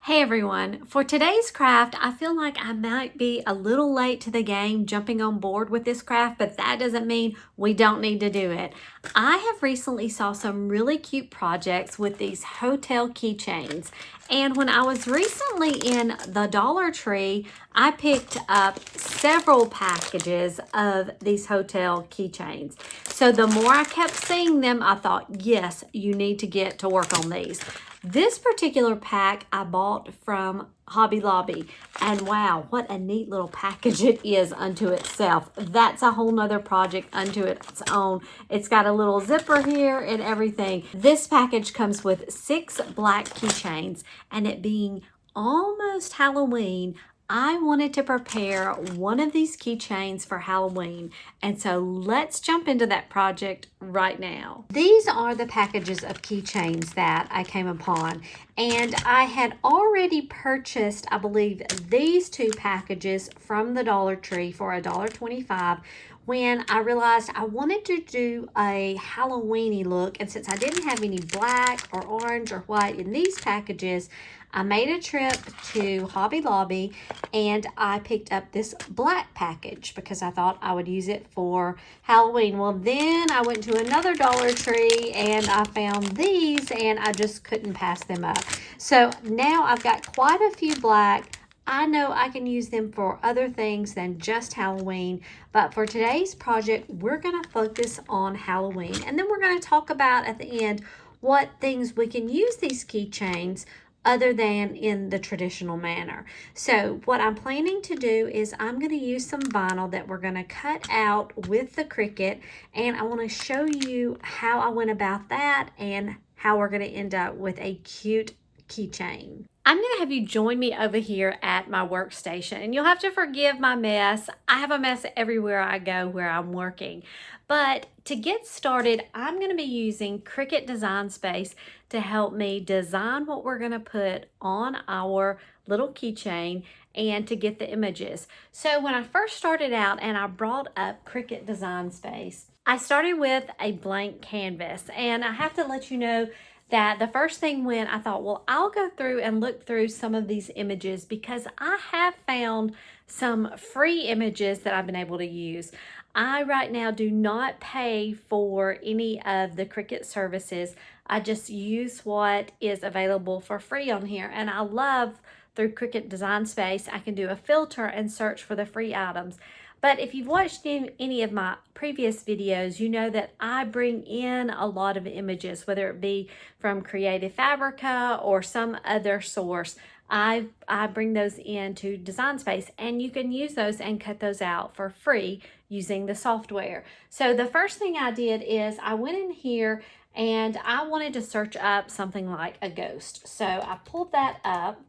Hey everyone, for today's craft, I feel like I might be a little late to the game jumping on board with this craft, but that doesn't mean we don't need to do it. I have recently saw some really cute projects with these hotel keychains. And when I was recently in the Dollar Tree, I picked up several packages of these hotel keychains. So the more I kept seeing them, I thought, yes, you need to get to work on these. This particular pack I bought from Hobby Lobby, and wow, what a neat little package it is unto itself. That's a whole nother project unto its own. It's got a little zipper here and everything. This package comes with 6 black keychains, and it being almost Halloween, I wanted to prepare one of these keychains for Halloween, and so let's jump into that project right now. These are the packages of keychains that I came upon, and I had already purchased, I believe, these 2 packages from the Dollar Tree for $1.25 when I realized I wanted to do a Halloweeny look, and since I didn't have any black or orange or white in these packages, I made a trip to Hobby Lobby and I picked up this black package because I thought I would use it for Halloween. Well, then I went to another Dollar Tree and I found these and I just couldn't pass them up. So now I've got quite a few black. I know I can use them for other things than just Halloween, but for today's project, we're going to focus on Halloween. And then we're going to talk about at the end what things we can use these keychains other than in the traditional manner. So what I'm planning to do is I'm going to use some vinyl that we're going to cut out with the Cricut, and I want to show you how I went about that and how we're going to end up with a cute keychain. I'm going to have you join me over here at my workstation, and you'll have to forgive my mess. I have a mess everywhere I go where I'm working. But to get started, I'm going to be using Cricut Design Space to help me design what we're going to put on our little keychain and to get the images. So when I first started out and I brought up Cricut Design Space, I started with a blank canvas, and I have to let you know that the first thing when I thought, well, I'll go through and look through some of these images because I have found some free images that I've been able to use. I right now do not pay for any of the Cricut services. I just use what is available for free on here, and I love through Cricut Design Space, I can do a filter and search for the free items. But if you've watched any of my previous videos, you know that I bring in a lot of images, whether it be from Creative Fabrica or some other source. I bring those into Design Space, and you can use those and cut those out for free using the software. So the first thing I did is I went in here and I wanted to search up something like a ghost. So I pulled that up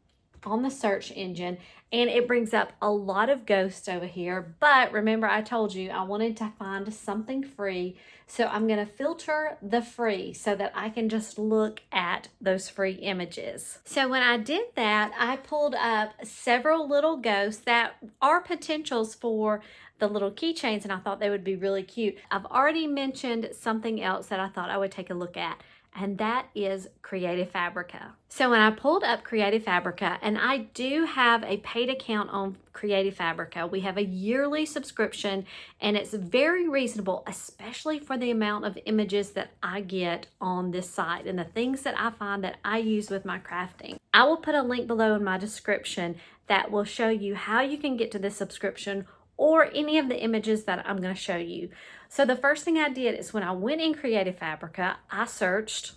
on the search engine, and it brings up a lot of ghosts over here. But remember, I told you I wanted to find something free, so I'm going to filter the free so that I can just look at those free images. So when I did that, I pulled up several little ghosts that are potentials for the little keychains, and I thought they would be really cute. I've already mentioned something else that I thought I would take a look at, and that is Creative Fabrica. So when I pulled up Creative Fabrica, and I do have a paid account on Creative Fabrica, we have a yearly subscription, and it's very reasonable, especially for the amount of images that I get on this site and the things that I find that I use with my crafting. I will put a link below in my description that will show you how you can get to this subscription or any of the images that I'm going to show you. So the first thing I did is when I went in Creative Fabrica, I searched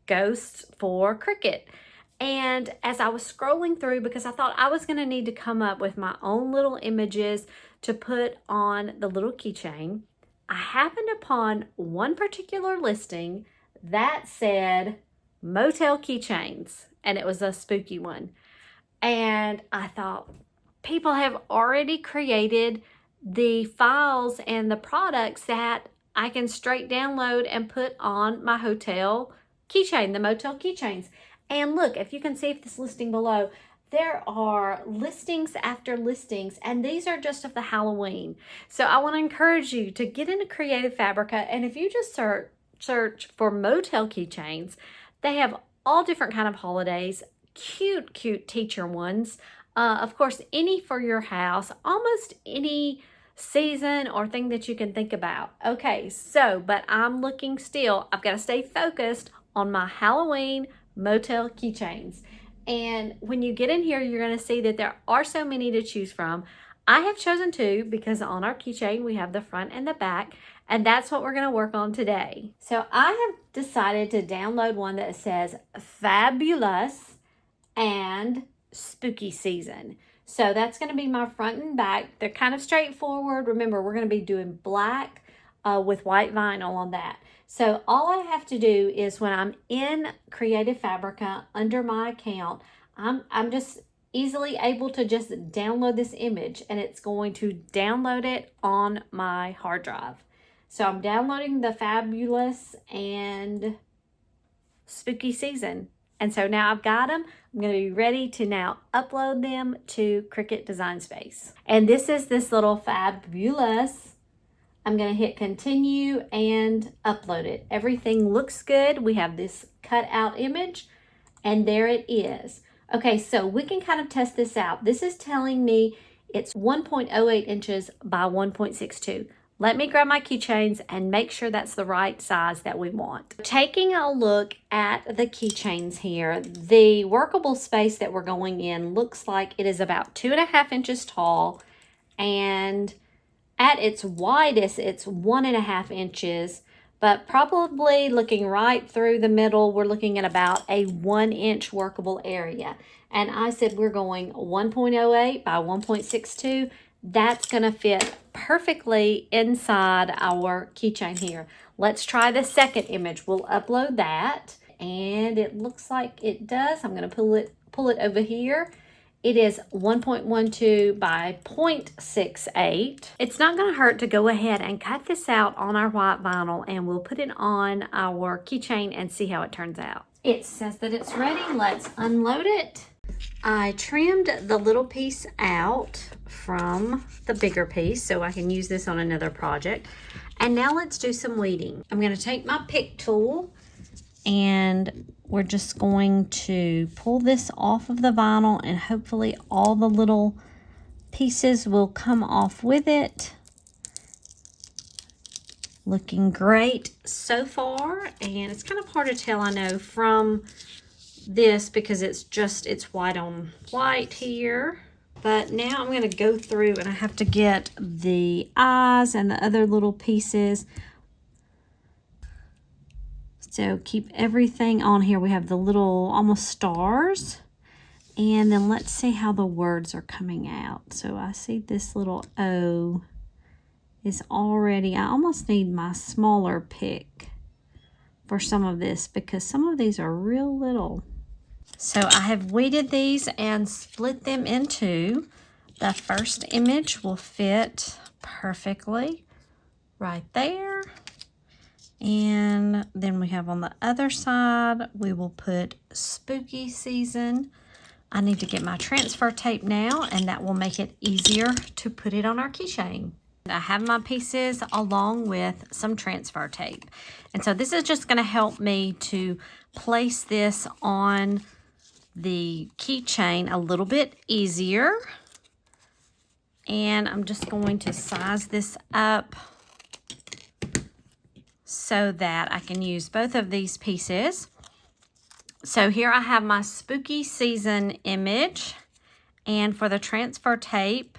ghosts for Cricut. And as I was scrolling through, because I thought I was going to need to come up with my own little images to put on the little keychain, I happened upon one particular listing that said motel keychains, and it was a spooky one. And I thought, people have already created the files and the products that I can straight download and put on my hotel keychain, the motel keychains. And look, if you can see this listing below, there are listings after listings, and these are just of the Halloween. So I want to encourage you to get into Creative Fabrica, and if you just search for motel keychains, they have all different kind of holidays, cute, cute teacher ones. Of course, any for your house, almost any season or thing that you can think about. Okay, so, but I'm looking still, I've got to stay focused on my Halloween motel keychains. And when you get in here, you're going to see that there are so many to choose from. I have chosen two because on our keychain we have the front and the back, and that's what we're going to work on today. So I have decided to download one that says Fabulous and Spooky Season. So that's going to be my front and back. They're kind of straightforward. Remember, we're going to be doing black with white vinyl on that. So all I have to do is when I'm in Creative Fabrica under my account, I'm just easily able to just download this image, and it's going to download it on my hard drive. So I'm downloading the Fabulous and Spooky Season. And so now I've got them. I'm going to be ready to now upload them to Cricut Design Space. And this is this little Fabulous. I'm going to hit continue and upload it. Everything looks good. We have this cut out image, and there it is. Okay, so we can kind of test this out. This is telling me it's 1.08 inches by 1.62. Let me grab my keychains and make sure that's the right size that we want. Taking a look at the keychains here, the workable space that we're going in looks like it is about 2.5 inches tall, and at its widest, it's 1.5 inches, but probably looking right through the middle, we're looking at about a 1 inch workable area. And I said we're going 1.08 by 1.62. That's gonna fit perfectly inside our keychain here. Let's try the second image. We'll upload that, and it looks like it does. I'm gonna pull it over here. It is 1.12 by 0.68. It's not going to hurt to go ahead and cut this out on our white vinyl, and we'll put it on our keychain and see how it turns out. It says that it's ready. Let's unload it. I trimmed the little piece out from the bigger piece so I can use this on another project. And now let's do some weeding. I'm going to take my pick tool, and we're just going to pull this off of the vinyl, and hopefully all the little pieces will come off with it. Looking great so far, and it's kind of hard to tell, I know, from this because it's white on white here. But now I'm going to go through, and I have to get the eyes and the other little pieces. So keep everything on here. We have the little almost stars. And then let's see how the words are coming out. So I see this little O is already, I almost need my smaller pick for some of this because some of these are real little. So I have weeded these and split them into. The first image will fit perfectly right there. And then we have on the other side, we will put Spooky Season. I need to get my transfer tape now, and that will make it easier to put it on our keychain. I have my pieces along with some transfer tape. And so this is just going to help me to place this on the keychain a little bit easier. And I'm just going to size this up so that I can use both of these pieces. So here I have my Spooky Season image, and for the transfer tape,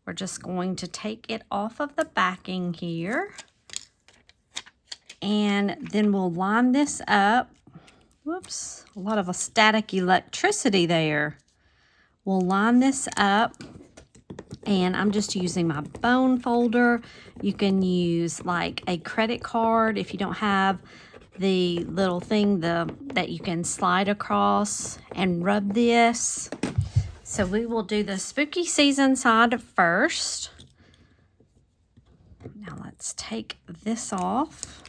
we're just going to take it off of the backing here, and then we'll line this up. Whoops, a lot of static electricity there. We'll line this up, and I'm just using my bone folder. You can use like a credit card if you don't have the little thing that you can slide across and rub this. So we will do the Spooky Season side first. Now let's take this off,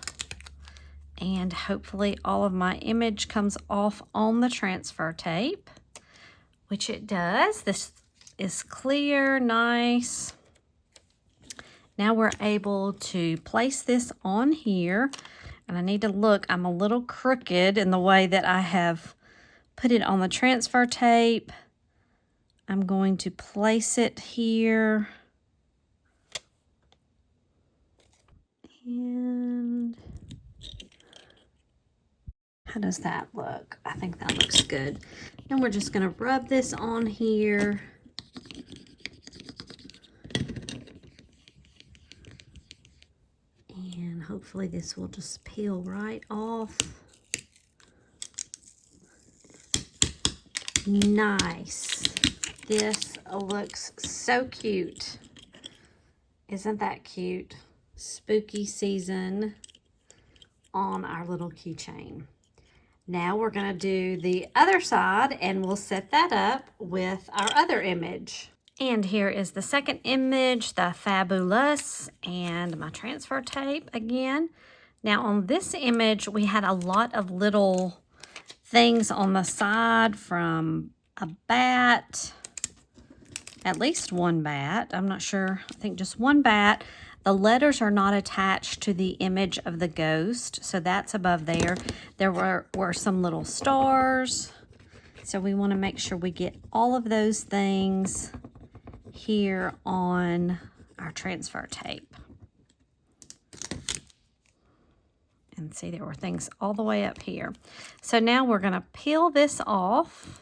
and hopefully all of my image comes off on the transfer tape, which it does. This is clear, nice. Now we're able to place this on here, and I need to look, I'm a little crooked in the way that I have put it on the transfer tape. I'm going to place it here. And how does that look? I think that looks good. And we're just going to rub this on here. And hopefully this will just peel right off. Nice. This looks so cute. Isn't that cute? Spooky season on our little keychain. Now we're going to do the other side and we'll set that up with our other image. And here is the second image, the Fabulous, and my transfer tape again. Now on this image, we had a lot of little things on the side, from a bat, at least one bat. I'm not sure. I think just one bat. The letters are not attached to the image of the ghost, so that's above there. There were some little stars, so we want to make sure we get all of those things here on our transfer tape. And see, there were things all the way up here. So now we're going to peel this off.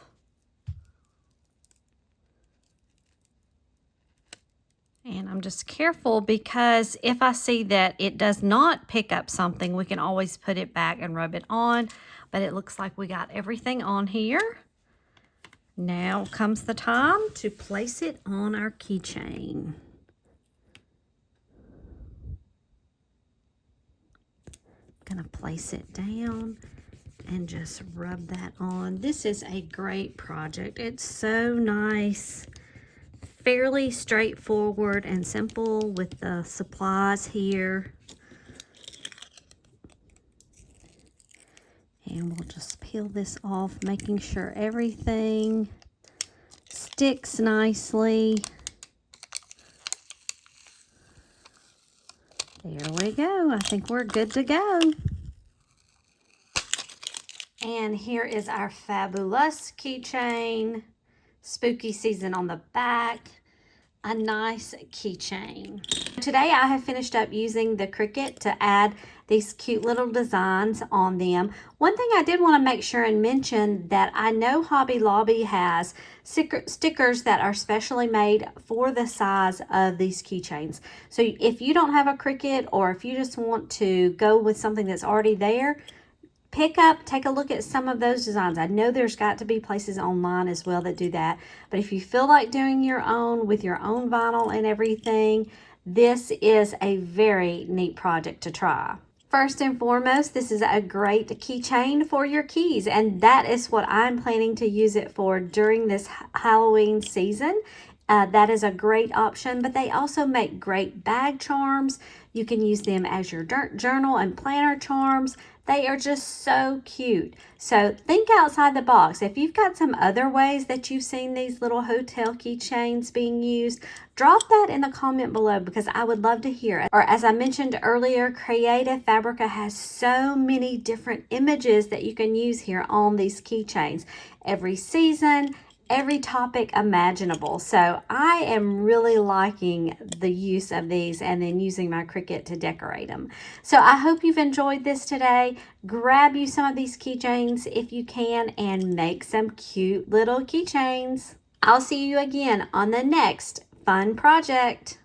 And I'm just careful, because if I see that it does not pick up something, we can always put it back and rub it on. But it looks like we got everything on here. Now comes the time to place it on our keychain. I'm going to place it down and just rub that on. This is a great project. It's so nice. Fairly straightforward and simple with the supplies here. And we'll just peel this off, making sure everything sticks nicely. There we go. I think we're good to go. And here is our Fabulous keychain. Spooky season on the back. A nice keychain. Today I have finished up using the Cricut to add these cute little designs on them. One thing I did want to make sure and mention, that I know Hobby Lobby has stickers that are specially made for the size of these keychains. So if you don't have a Cricut, or if you just want to go with something that's already there, take a look at some of those designs. I know there's got to be places online as well that do that. But if you feel like doing your own with your own vinyl and everything, this is a very neat project to try. First and foremost, this is a great keychain for your keys, and that is what I'm planning to use it for during this Halloween season. That is a great option, but they also make great bag charms. You can use them as your journal and planner charms. They are just so cute. So think outside the box. If you've got some other ways that you've seen these little hotel keychains being used, drop that in the comment below, because I would love to hear it. Or as I mentioned earlier, Creative Fabrica has so many different images that you can use here on these keychains. Every season, every topic imaginable. So I am really liking the use of these, and then using my Cricut to decorate them. So I hope you've enjoyed this today. Grab you some of these keychains if you can, and make some cute little keychains. I'll see you again on the next fun project.